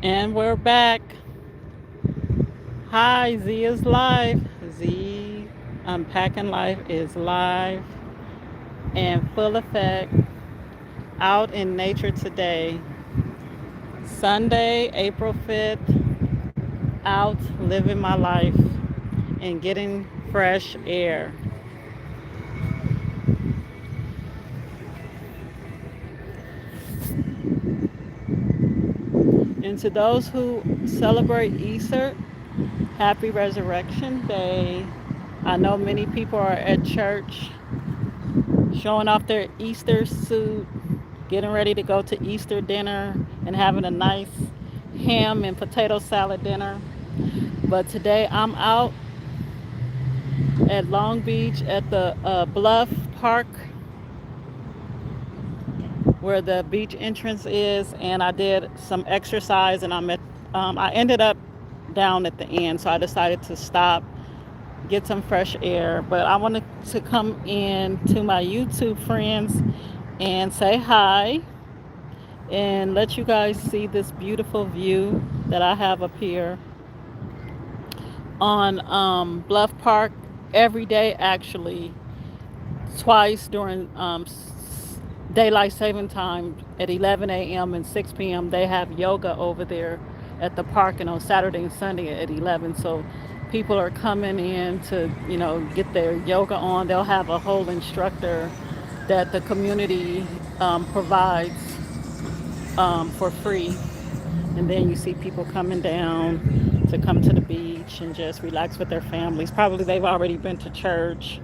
And we're back. Hi, Z is live. Z Unpacking Life is live and full effect out in nature today. Sunday, April 5th, out living my life and getting fresh air. And to those who celebrate Easter, happy Resurrection Day. I know many people are at church showing off their Easter suit, getting ready to go to Easter dinner and having a nice ham and potato salad dinner. But today I'm out at Long Beach at the Bluff Park where the beach entrance is, and I did some exercise, and I ended up down at the end, so I decided to stop, get some fresh air. But I wanted to come in to my YouTube friends and say hi and let you guys see this beautiful view that I have up here on Bluff Park every day, actually, twice during daylight saving time at 11 a.m. and 6 p.m. They have yoga over there at the park, and on Saturday and Sunday at 11. So people are coming in to, get their yoga on. They'll have a whole instructor that the community provides for free. And then you see people coming down to come to the beach and just relax with their families. Probably they've already been to church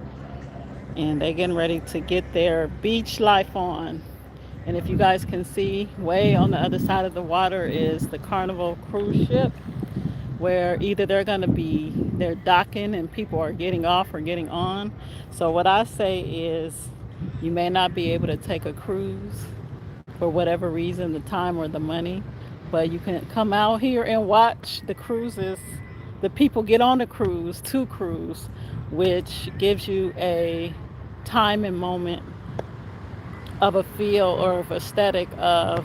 and they're getting ready to get their beach life on. And if you guys can see, way on the other side of the water is the Carnival cruise ship, where either they're docking and people are getting off or getting on. So what I say is, you may not be able to take a cruise for whatever reason, the time or the money, but you can come out here and watch the cruises, the people get on the cruise to cruise, which gives you a time and moment of a feel or of aesthetic of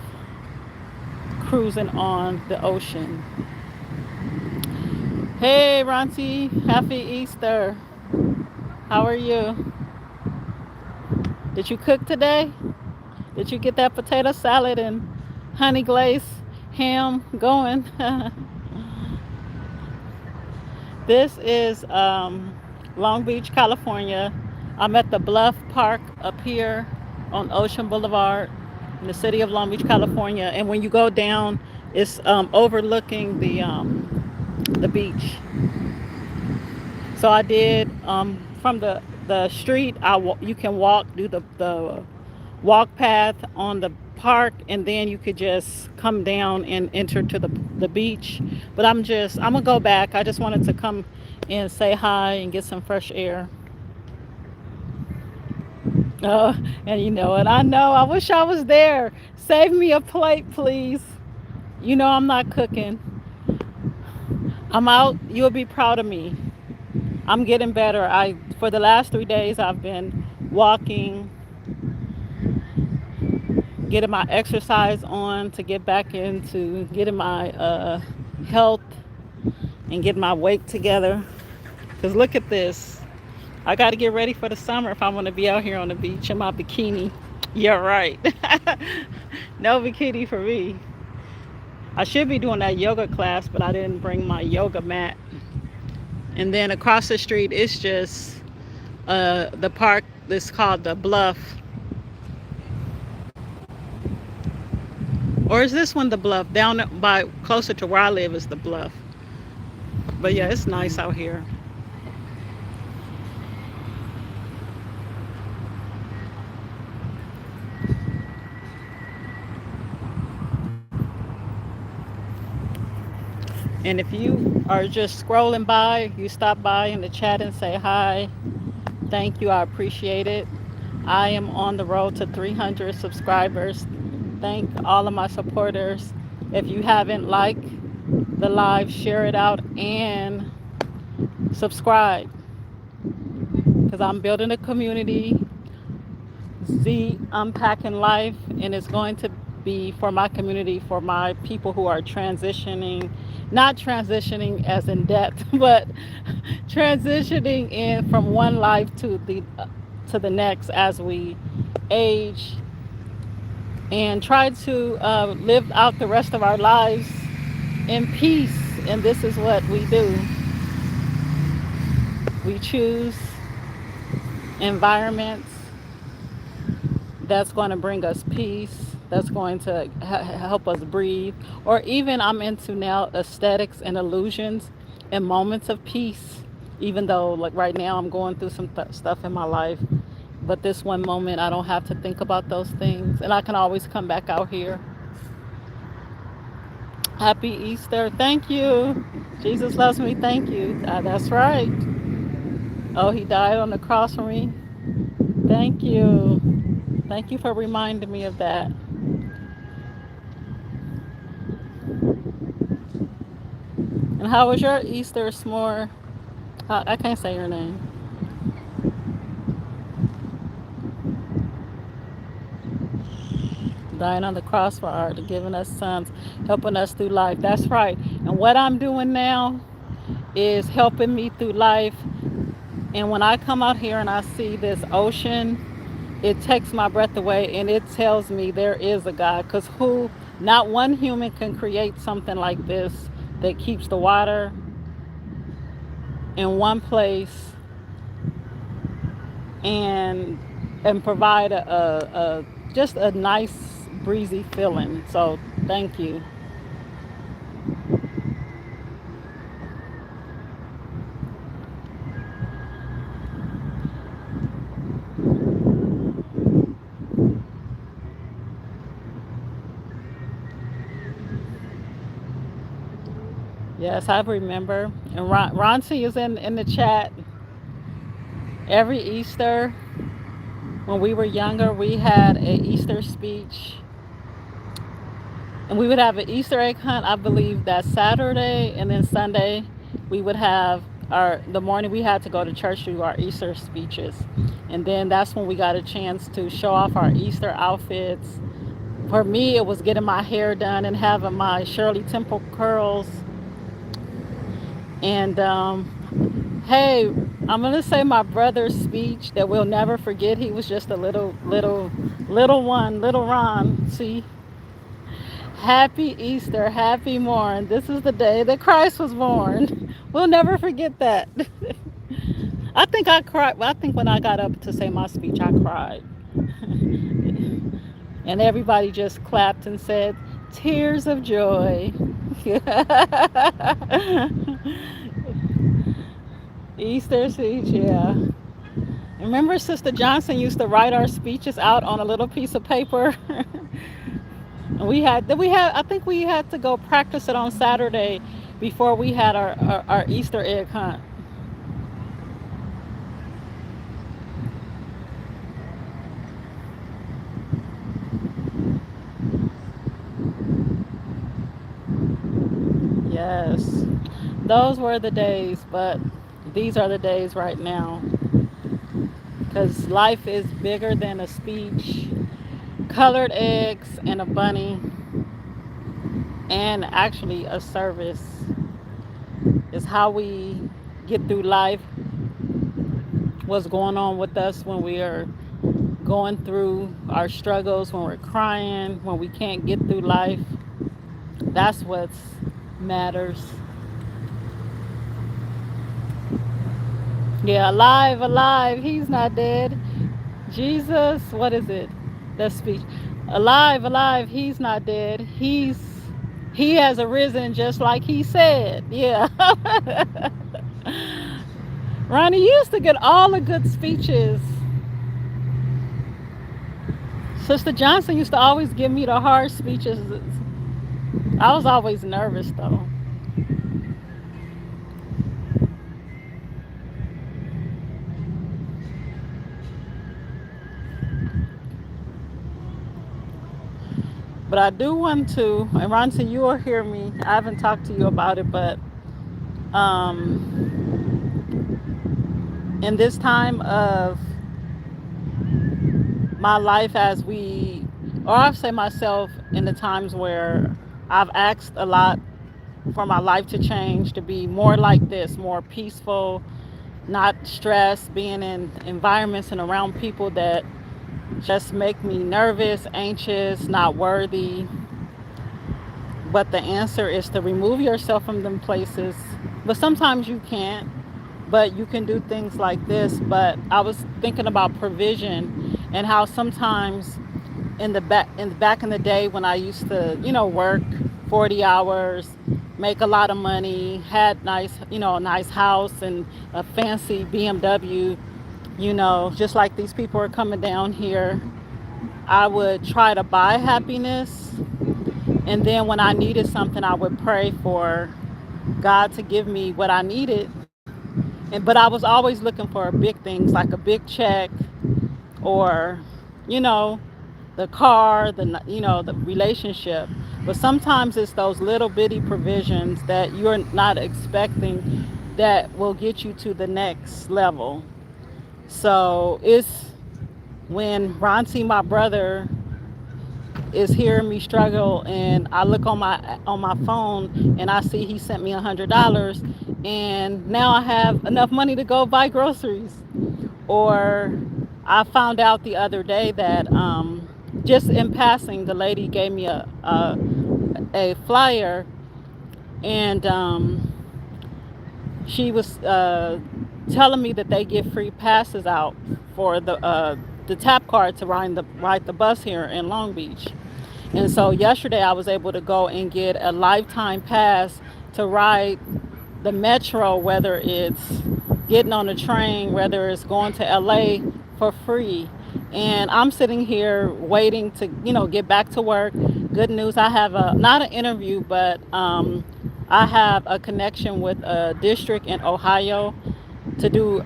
cruising on the ocean. Hey Ronti, happy Easter. How are you? Did you cook today? Did you get that potato salad and honey glaze ham going? This is Long Beach, California. I'm at the Bluff Park up here on Ocean Boulevard in the city of Long Beach, California. And when you go down, it's overlooking the beach. So I did from the street. You can walk, do the walk path on the park, and then you could just come down and enter to the beach. But I'm gonna go back. I just wanted to come and say hi and get some fresh air. uh, and I know I wish I was there. Save me a plate, please. I'm not cooking. I'm out. You'll be proud of me. I'm getting better. I For the last 3 days I've been walking, getting my exercise on to get back into getting my health and getting my weight together. Because look at this. I got to get ready for the summer if I want to be out here on the beach in my bikini. You're right. No bikini for me. I should be doing that yoga class, but I didn't bring my yoga mat. And then across the street, it's just the park that's called the Bluff. Or is this one the Bluff? Down by closer to where I live is the Bluff. But yeah, it's nice out here. And if you are just scrolling by, you stop by in the chat and say hi. Thank you. I appreciate it. I am on the road to 300 subscribers. Thank all of my supporters. If you haven't liked the live, share it out and subscribe, because I'm building a community, Z Unpacking Life, and it's going to be for my community, for my people who are transitioning, not transitioning as in death, but transitioning in from one life to the next as we age and try to live out the rest of our lives in peace. And this is what we do. We choose environments that's going to bring us peace, that's going to help us breathe. Or even I'm into now aesthetics and illusions and moments of peace, even though, like right now, I'm going through some stuff in my life. But this one moment, I don't have to think about those things, and I can always come back out here. Happy Easter. Thank you. Jesus loves me. Thank you. That's right. Oh, he died on the cross for me. Thank you. Thank you for reminding me of that. And how was your Easter, S'more? I can't say your name. Dying on the cross for art, giving us sons, helping us through life. That's right. And what I'm doing now is helping me through life. And when I come out here and I see this ocean, it takes my breath away and it tells me there is a God. Because not one human can create something like this that keeps the water in one place and provide a just a nice breezy feeling. So thank you. Yes, I remember. And Ronci is in the chat. Every Easter, when we were younger, we had a Easter speech, and we would have an Easter egg hunt. I believe that Saturday, and then Sunday, we would have the morning we had to go to church to do our Easter speeches, and then that's when we got a chance to show off our Easter outfits. For me, it was getting my hair done and having my Shirley Temple curls. And hey, I'm gonna say my brother's speech that we'll never forget. He was just a little one, little Ron. See, happy Easter, happy morn. This is the day that Christ was born. We'll never forget that. I think I cried. I think when I got up to say my speech, I cried. And everybody just clapped and said, "Tears of joy." Easter speech, yeah. Remember, Sister Johnson used to write our speeches out on a little piece of paper. And I think we had to go practice it on Saturday before we had our Easter egg hunt. Yes, those were the days, but these are the days right now. Because life is bigger than a speech, colored eggs, and a bunny, and actually a service is how we get through life. What's going on with us when we are going through our struggles, when we're crying, when we can't get through life. That's what matters. Yeah, alive, alive. He's not dead. Jesus, what is it? That speech. Alive, alive. He's not dead. He has arisen just like he said. Yeah. Ronnie, you used to get all the good speeches. Sister Johnson used to always give me the hard speeches. I was always nervous though. But I do want to, and Ronson, you will hear me. I haven't talked to you about it, but in this time of my life, as we or I've say myself in the times where I've asked a lot for my life to change, to be more like this, more peaceful, not stressed, being in environments and around people that just make me nervous, anxious, not worthy. But the answer is to remove yourself from them places. But sometimes you can't. But you can do things like this. But I was thinking about provision and how sometimes back in the day when I used to, work 40 hours, make a lot of money, had a nice house and a fancy BMW, just like these people are coming down here, I would try to buy happiness. And then when I needed something, I would pray for God to give me what I needed. But I was always looking for big things like a big check or, you know, the car, the relationship. But sometimes it's those little bitty provisions that you're not expecting that will get you to the next level. So it's when Ronti, my brother, is hearing me struggle and I look on my phone and I see he sent me $100 and now I have enough money to go buy groceries. Or I found out the other day that just in passing the lady gave me a flyer and she was telling me that they give free passes out for the tap card to ride the bus here in Long Beach. And so yesterday I was able to go and get a lifetime pass to ride the metro, whether it's getting on a train, whether it's going to LA for free. And I'm sitting here waiting to, get back to work. Good news, I have not an interview, but I have a connection with a district in Ohio to do,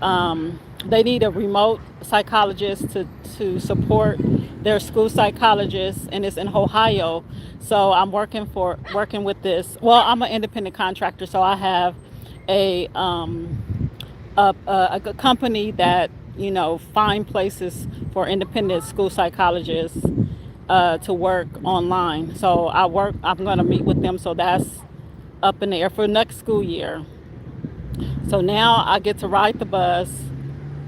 they need a remote psychologist to support their school psychologists, and it's in Ohio. So I'm working with this. Well, I'm an independent contractor, so I have a a company that find places for independent school psychologists to work online. So I'm going to meet with them. So that's up in the air for next school year. So now I get to ride the bus.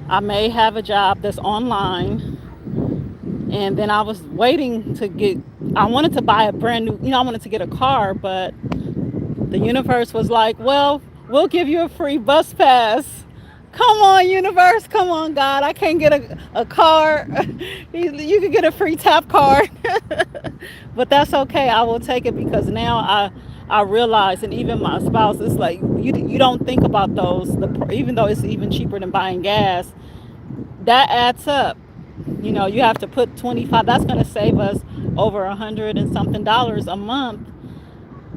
I may have a job that's online. And then I was waiting to I wanted to buy a brand new, I wanted to get a car, but the universe was like, well, we'll give you a free bus pass. Come on, universe. Come on, God. I can't get a car. You can get a free tap card. But that's okay. I will take it because now I realize, and even my spouse is like, you don't think about those, even though it's even cheaper than buying gas, that adds up. You have to put 25, that's going to save us over 100 and something dollars a month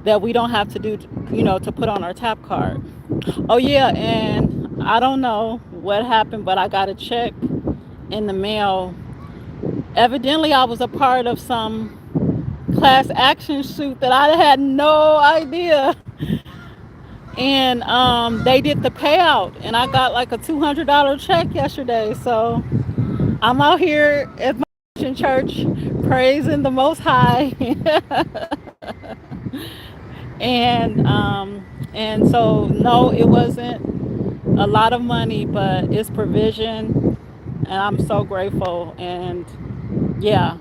that we don't have to do, to put on our tap card. Oh yeah, and I don't know what happened, but I got a check in the mail. Evidently, I was a part of some class action suit that I had no idea. And they did the payout, and I got like a $200 check yesterday. So I'm out here at my Christian church praising the Most High. And so no, it wasn't a lot of money, but it's provision, and I'm so grateful. And yeah.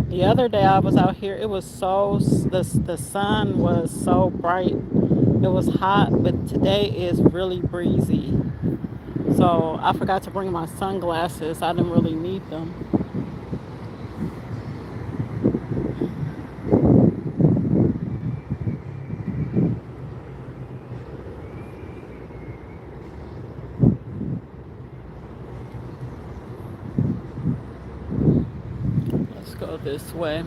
The other day I was out here, it was the sun was so bright. It was hot, but today is really breezy. So I forgot to bring my sunglasses. I didn't really need them. Let's go this way.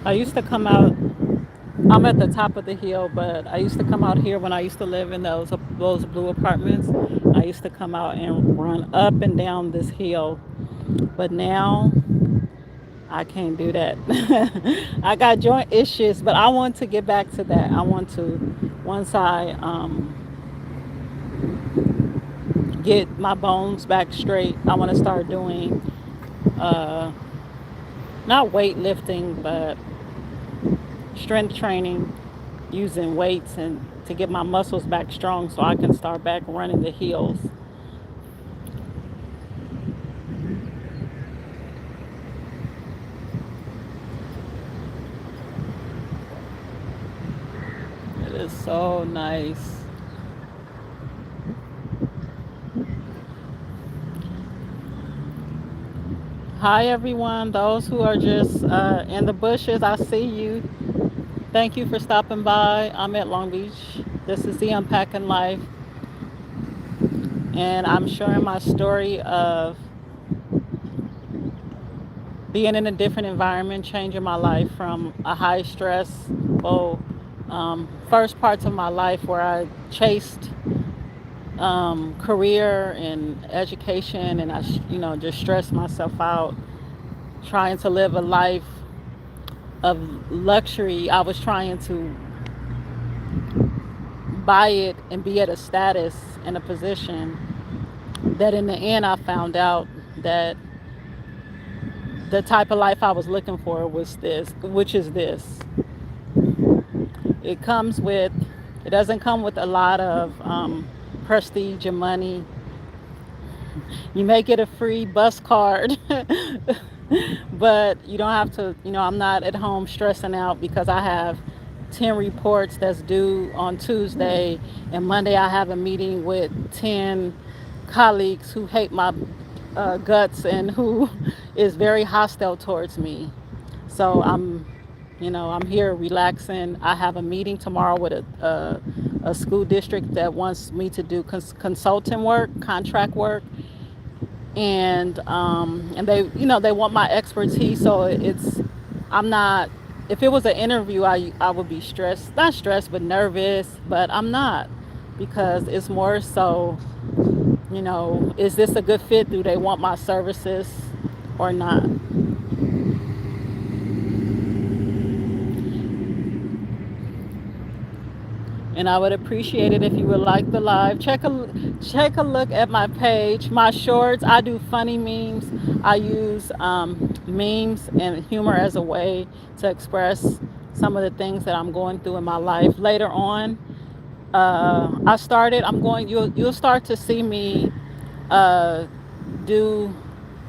I used to come out. I'm at the top of the hill, but I used to come out here when I used to live in those blue apartments. I used to come out and run up and down this hill, but now I can't do that. I got joint issues, but I want to get back to that. I want to, once I get my bones back straight, I want to start doing uh, not weightlifting, but strength training using weights and to get my muscles back strong so I can start back running the hills. It is so nice. Hi, everyone. Those who are just in the bushes, I see you. Thank you for stopping by. I'm at Long Beach. This is the Unpacking Life, and I'm sharing my story of being in a different environment, changing my life from a high stressful first parts of my life where I chased career and education, and just stressed myself out trying to live a life of luxury. I was trying to buy it and be at a status and a position that in the end I found out that the type of life I was looking for was this, which is this. It comes with, it doesn't come with a lot of prestige and money. You may get a free bus card, but you don't have to, I'm not at home stressing out because I have 10 reports that's due on Tuesday, and Monday I have a meeting with 10 colleagues who hate my guts and who is very hostile towards me. So I'm here relaxing. I have a meeting tomorrow with a school district that wants me to do consulting work, contract work, and they want my expertise. So I'm not. If it was an interview, I would be stressed, not stressed, but nervous. But I'm not, because it's more so, is this a good fit? Do they want my services or not? And I would appreciate it if you would like the live. Check a look at my page, my shorts. I do funny memes. I use memes and humor as a way to express some of the things that I'm going through in my life. Later on, I started. I'm going. You'll start to see me uh, do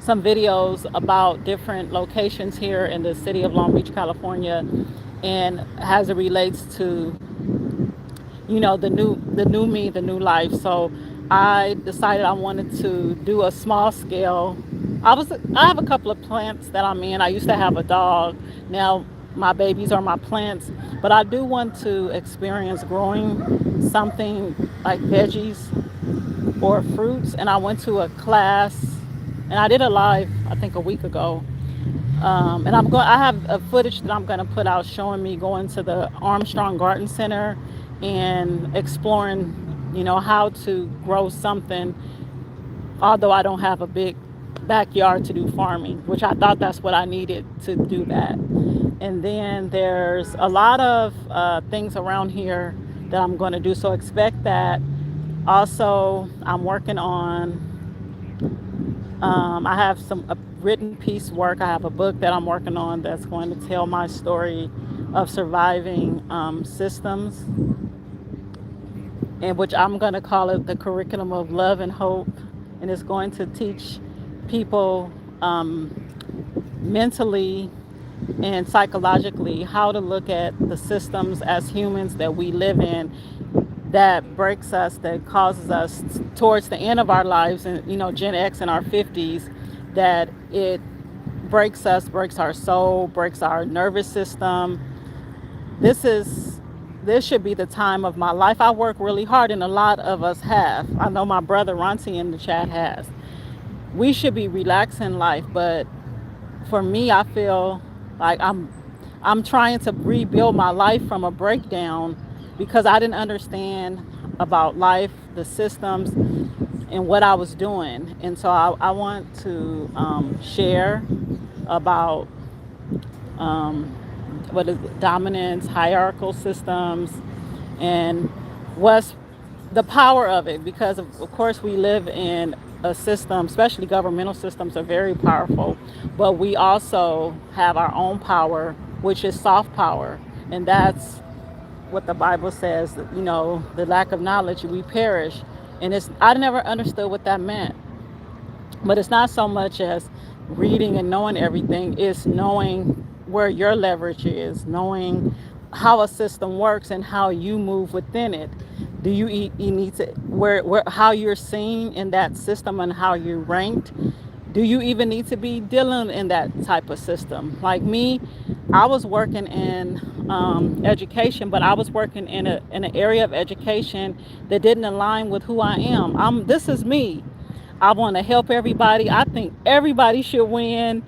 some videos about different locations here in the city of Long Beach, California, and as it relates to the new me, the new life. So I decided I wanted to do a small scale. I have a couple of plants that I'm in. I used to have a dog. Now my babies are my plants, but I do want to experience growing something like veggies or fruits. And I went to a class, and I did a live I think a week ago. And I have a footage that I'm going to put out showing me going to the Armstrong Garden Center and exploring, how to grow something. Although I don't have a big backyard to do farming, which I thought that's what I needed to do that. And then there's a lot of things around here that I'm going to do. So expect that. Also, I'm working on I have some written piece work. I have a book that I'm working on that's going to tell my story of surviving systems, and which I'm going to call it the curriculum of love and hope. And it's going to teach people mentally and psychologically how to look at the systems as humans that we live in that breaks us, that causes us towards the end of our lives, and Gen X in our 50s, that it breaks us, breaks our soul, breaks our nervous system. This should be the time of my life. I work really hard, and a lot of us have. I know my brother Ronti in the chat has. We should be relaxing life, but for me, I feel like I'm trying to rebuild my life from a breakdown because I didn't understand about life, the systems, and what I was doing. And so I want to share about um, what is dominance, hierarchical systems, and what's the power of it. Because of course we live in a system, especially governmental systems are very powerful, but we also have our own power, which is soft power, and that's what the Bible says. You know, the lack of knowledge, we perish, and it's I never understood what that meant. But it's not so much as reading and knowing everything, it's knowing where your leverage is, knowing how a system works and how you move within it. Do you need to where how you're seen in that system and how you're ranked? Do you even need to be dealing in that type of system? Like me, I was working in education, but I was working in an area of education that didn't align with who I am. This is me. I want to help everybody. I think everybody should win.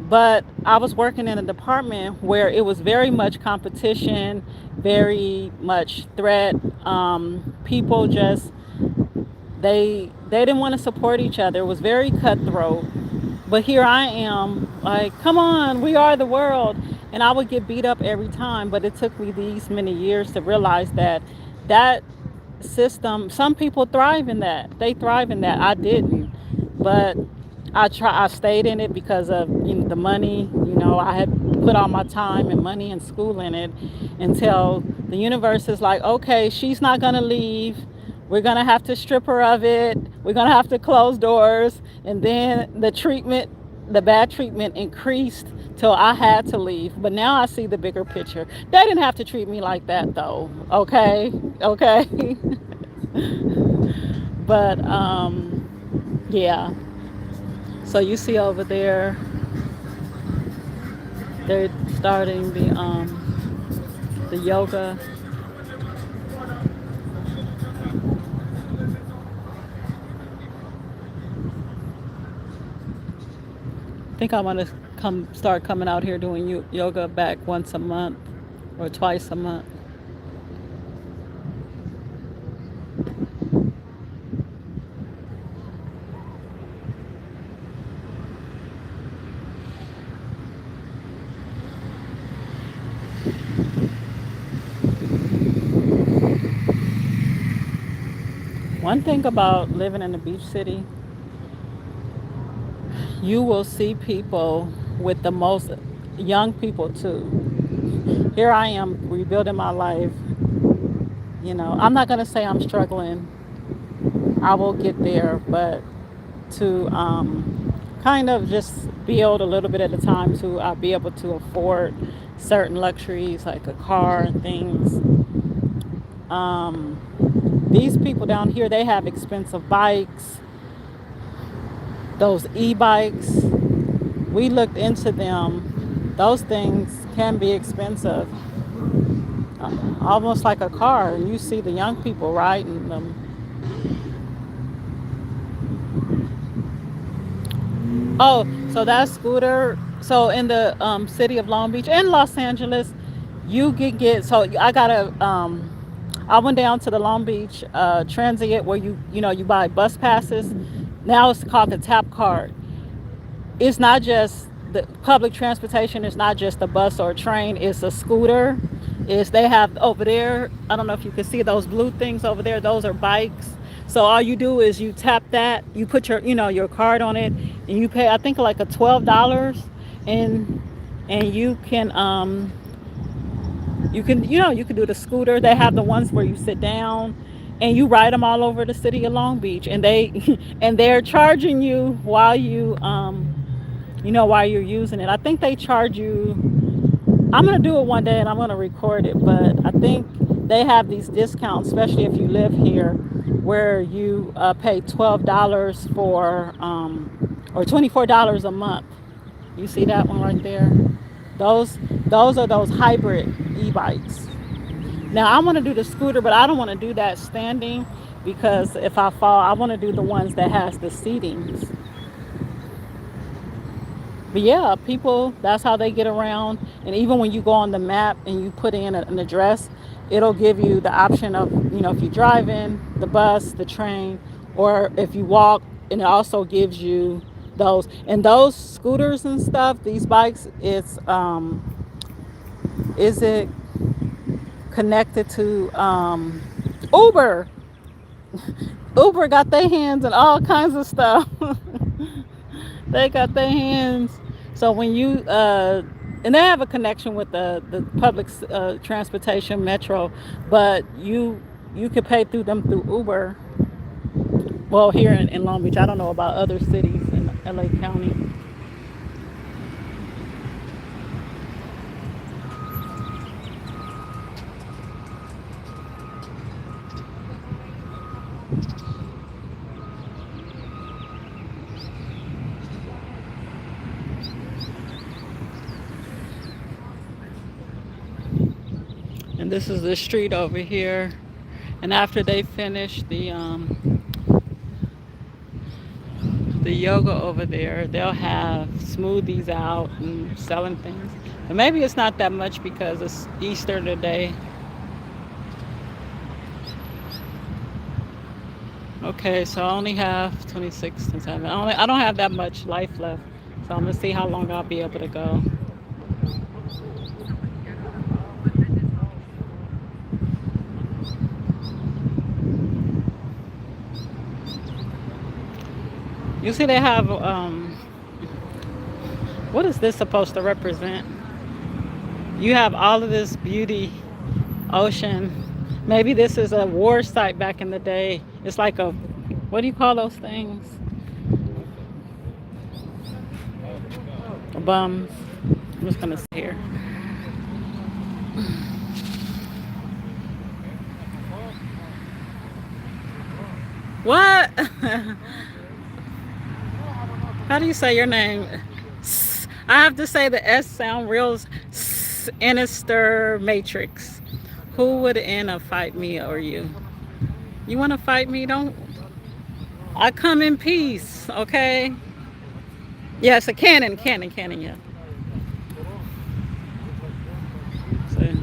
But I was working in a department where it was very much competition, very much threat. People just they didn't want to support each other. It was very cutthroat. But here I am, like, come on, we are the world. And I would get beat up every time. But it took me these many years to realize that that system, some people thrive in that. They thrive in that. I didn't. But I stayed in it because of, you know, the money. You know, I had put all my time and money and school in it until the universe is like, okay, she's not gonna leave. We're gonna have to strip her of it. We're gonna have to close doors. And then the bad treatment increased till I had to leave. But now I see the bigger picture. They didn't have to treat me like that though. Okay, okay. But yeah. So you see over there, they're starting the yoga. I think I want to come start coming out here doing yoga back once a month or twice a month. One thing about living in a beach city, you will see people with the most young people too. Here I am rebuilding my life. You know, I'm not going to say I'm struggling. I will get there, but to kind of just build a little bit at a time to be able to afford certain luxuries like a car and things. Um, these people down here, they have expensive bikes, those e-bikes. We looked into them. Those things can be expensive, almost like a car. And you see the young people riding them. Oh, so that scooter. So in the city of Long Beach and Los Angeles, you can get. So I got a. I went down to the Long Beach Transit where you know you buy bus passes. Now it's called the Tap Card. It's not just the public transportation. It's not just a bus or a train. It's a scooter. Is they have over there, I don't know if you can see those blue things over there, those are bikes. So all you do is you tap that, you put your, you know, your card on it, and you pay, I think, like a $12, and you can, you know, you can do the scooter. They have the ones where you sit down and you ride them all over the city of Long Beach, and they and they're charging you while you know, while you're using it. I think they charge you. I'm gonna do it one day and I'm gonna record it, but I think they have these discounts, especially if you live here, where you pay $12 for or $24 a month. You see that one right there? Those are those hybrid e-bikes. Now I want to do the scooter, but I don't want to do that standing because if I fall, I want to do the ones that has the seatings. But yeah, people, that's how they get around. And even when you go on the map and you put in an address, it'll give you the option of, if you drive in the bus, the train, or if you walk, and it also gives you those. And those scooters and stuff, these bikes, is it connected to Uber? Uber got their hands in all kinds of stuff. They got their hands. So when you and they have a connection with the public transportation metro, but you could pay through them through Uber. Well, here in Long Beach, I don't know about other cities in LA County. And this is the street over here. And after they finish the yoga over there, they'll have smoothies out and selling things. And maybe it's not that much because it's Easter today. Okay, so I only have 26 and 7. I don't have that much life left. So I'm gonna see how long I'll be able to go. You see they have what is this supposed to represent? You have all of this beauty, ocean. Maybe this is a war site back in the day. It's like a, what do you call those things? Bums. I'm just gonna sit here. What? How do you say your name? I have to say the S sound real. Sinister Matrix. Who would end up fight me or you? You want to fight me? Don't. I come in peace, okay? Yeah, it's a cannon, yeah. So,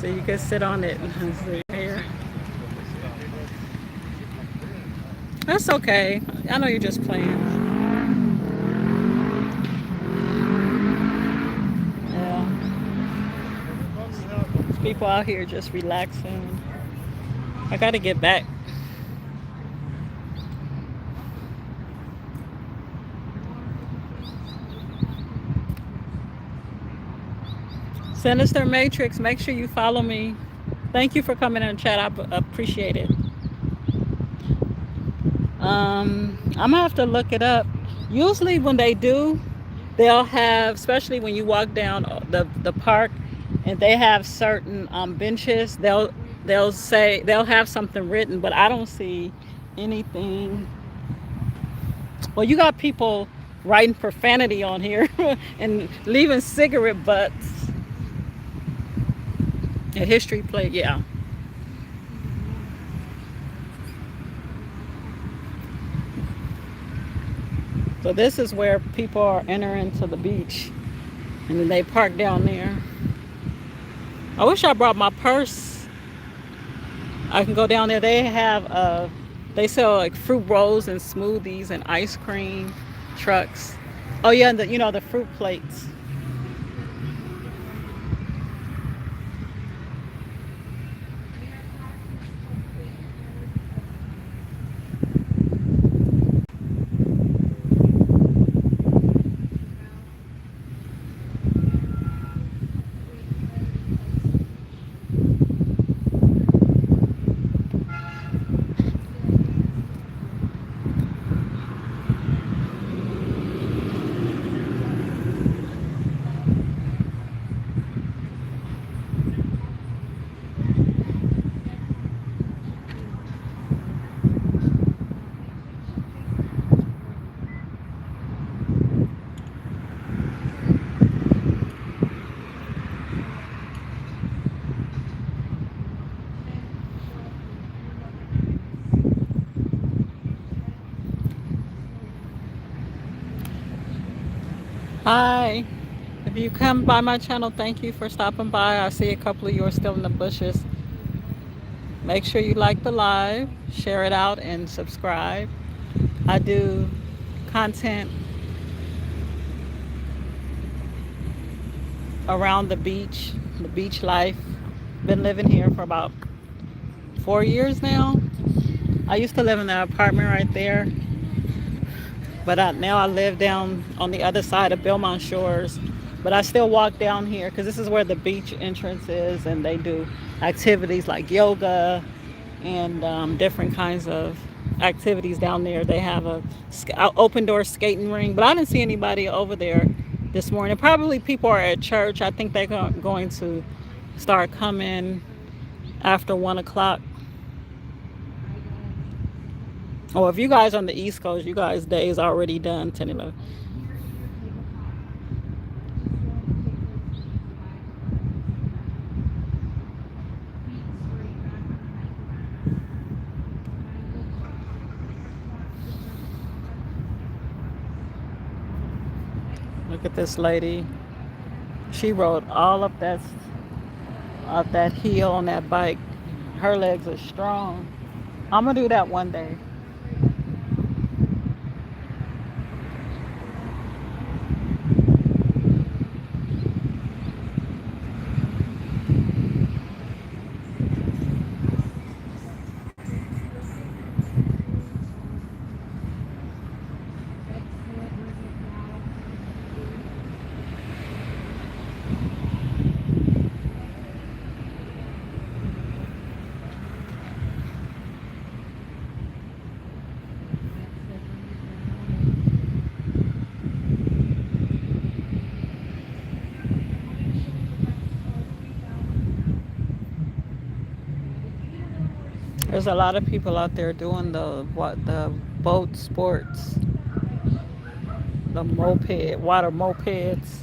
so you can sit on it and see here. That's okay. I know you're just playing. Yeah. People out here just relaxing. I gotta get back. Sinister Matrix, make sure you follow me. Thank you for coming in and chat. I appreciate it. I'm gonna have to look it up. Usually when they do, they'll have, especially when you walk down the park, and they have certain benches. They'll say they'll have something written, but I don't see anything. Well, you got people writing profanity on here and leaving cigarette butts. A history plate, yeah. So this is where people are entering to the beach, and then they park down there. I wish I brought my purse. I can go down there. They sell like fruit rolls and smoothies and ice cream trucks. Oh yeah, and the fruit plates. Hi. If you come by my channel, thank you for stopping by. I see a couple of you are still in the bushes. Make sure you like the live, share it out, and subscribe. I do content around the beach life. Been living here for about 4 years now. I used to live in an apartment right there, but now I live down on the other side of Belmont Shores. But I still walk down here because this is where the beach entrance is, and they do activities like yoga and different kinds of activities down there. They have a open door skating ring, but I didn't see anybody over there this morning. Probably people are at church. I think they're going to start coming after 1 o'clock. Or if you guys on the East Coast, you guys' day is already done, 10, 11. Look at this lady. She rode all up that hill on that bike. Her legs are strong. I'm gonna do that one day. There's a lot of people out there doing the boat sports, the water mopeds.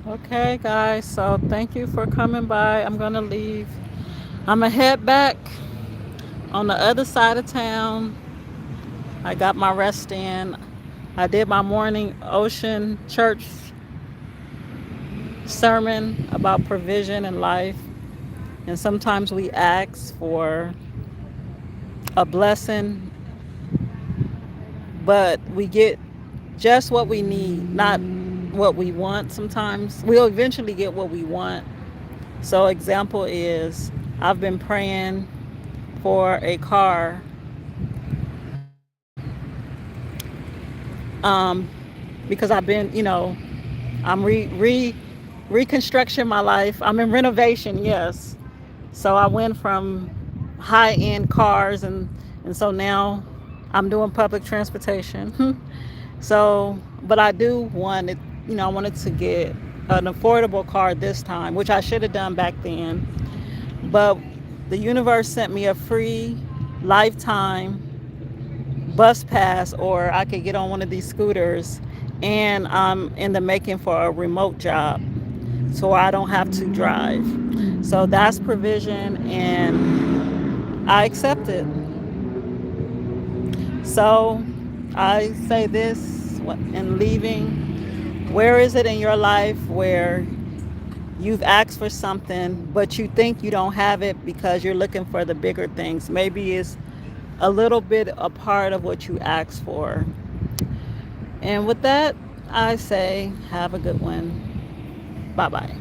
Okay, guys. So thank you for coming by. I'm gonna leave. I'm gonna head back on the other side of town. I got my rest in. I did my morning Ocean Church sermon about provision in life. And sometimes we ask for a blessing, but we get just what we need, not what we want. Sometimes we'll eventually get what we want. So example is I've been praying for a car, because I've been, I'm reconstruction my life. I'm in renovation, yes. So I went from high end cars, and so now I'm doing public transportation. So, but I do want it, I wanted to get an affordable car this time, which I should have done back then. But the universe sent me a free lifetime bus pass, or I could get on one of these scooters, and I'm in the making for a remote job so I don't have to drive. So that's provision, and I accept it. So I say this in leaving: where is it in your life where you've asked for something, but you think you don't have it because you're looking for the bigger things? Maybe it's a little bit a part of what you asked for. And with that, I say, have a good one. Bye bye.